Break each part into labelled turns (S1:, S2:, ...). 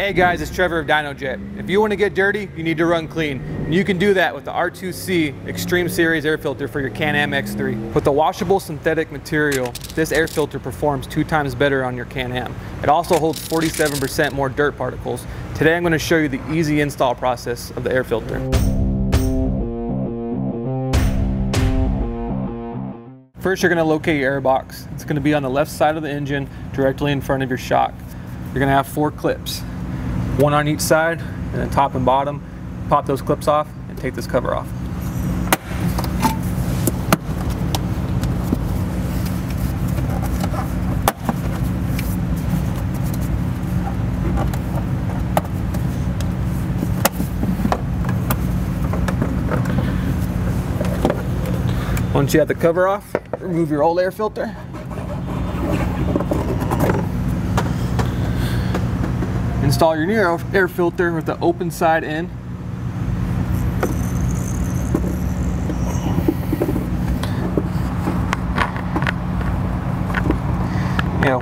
S1: Hey guys, it's Trevor of Dynojet. If you want to get dirty, you need to run clean. And you can do that with the R2C Extreme Series air filter for your Can-Am X3. With the washable synthetic material, this air filter performs 2 times better on your Can-Am. It also holds 47% more dirt particles. Today I'm going to show you the easy install process of the air filter. First, you're going to locate your air box. It's going to be on the left side of the engine, directly in front of your shock. You're going to have 4 clips, 1 on each side, and then top and bottom. Pop those clips off and take this cover off. Once you have the cover off, remove your old air filter. Install your new air filter with the open side in.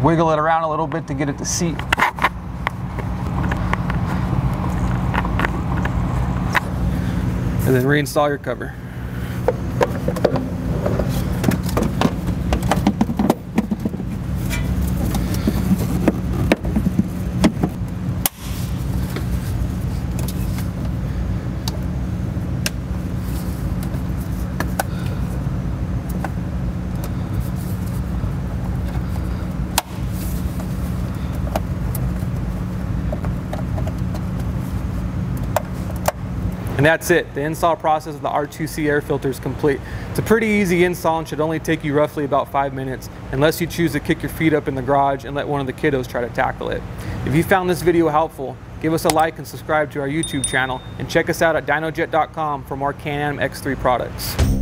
S1: Wiggle it around a little bit to get it to seat. And then reinstall your cover. And that's it. The install process of the R2C air filter is complete. It's a pretty easy install and should only take you roughly about 5 minutes, unless you choose to kick your feet up in the garage and let one of the kiddos try to tackle it. If you found this video helpful, give us a like and subscribe to our YouTube channel, and check us out at dynojet.com for more Can-Am X3 products.